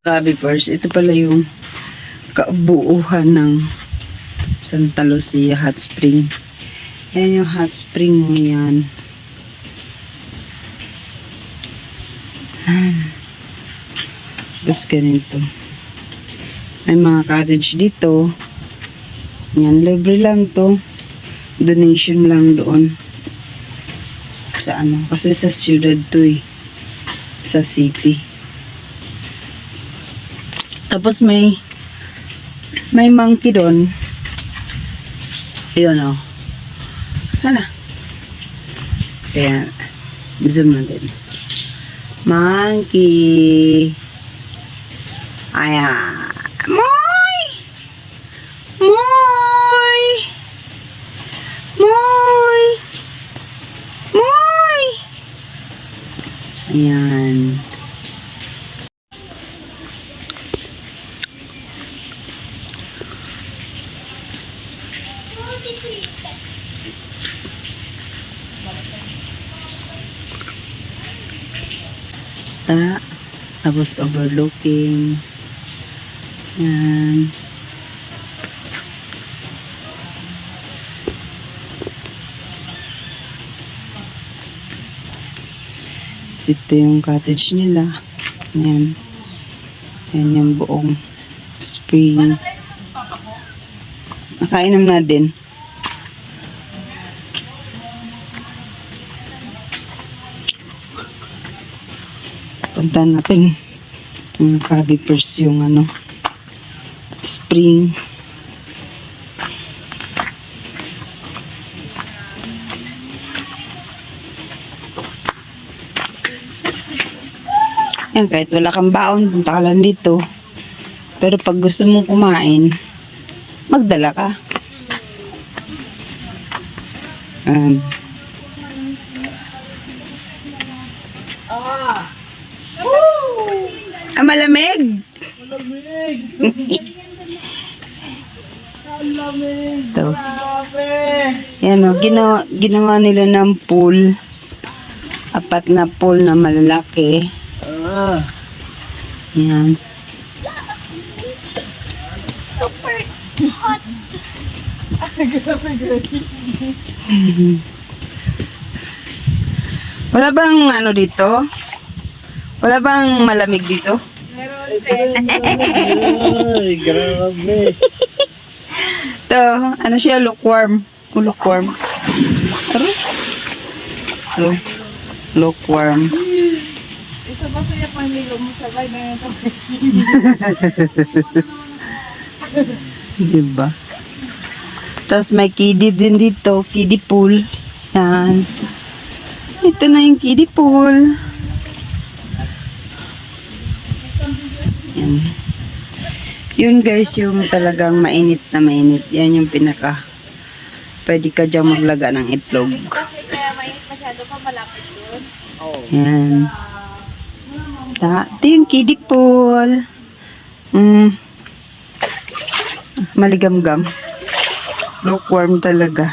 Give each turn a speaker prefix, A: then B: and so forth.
A: Grabe first, ito pala yung kabuuhan ng Sta.Lucia Hotspring. Yan yung hot spring mo yan. Tapos ganito. May mga cottage dito. Yan, libre lang to. Donation lang doon. Sa ano, kasi sa syudad to eh. Sa city. Tapos may monkey doon. Ayun o. Hala. Kaya, zoom natin. Monkey. Ayan. Moy! Moy! Moy! Moy! Ayan. Tapos overlooking. Yan. Ito yung cottage nila. Yan. Yan yung buong spring. Nakainom na din. Punta natin mga cabipers yung ano spring. Yan, kahit wala kang baon, punta ka lang dito. Pero pag gusto mong kumain, magdala ka. Malamig. Malamig. Ito. Yan o, ginawa nila ng pool. 4 na pool na malalaki. Yan. Super hot. Wala bang ano dito? Wala bang malamig dito? Ay, grabe. Ito, ano siya, lukewarm. Lukewarm. Ito, lukewarm.
B: Ito ba kaya panlilo mo sabay na ito?
A: Diba? Tapos may kiddie din dito, kiddie pool. Yan. Ito na yung kiddie pool. Yan. Yun guys, yung talagang mainit na mainit. Yan yung pinaka pwede ka dyan maglaga ng itlog.
B: Kaya mainit masyado pa malapit doon.
A: Yan. Ito yung kiddie pool. Maligamgam. Lukewarm talaga.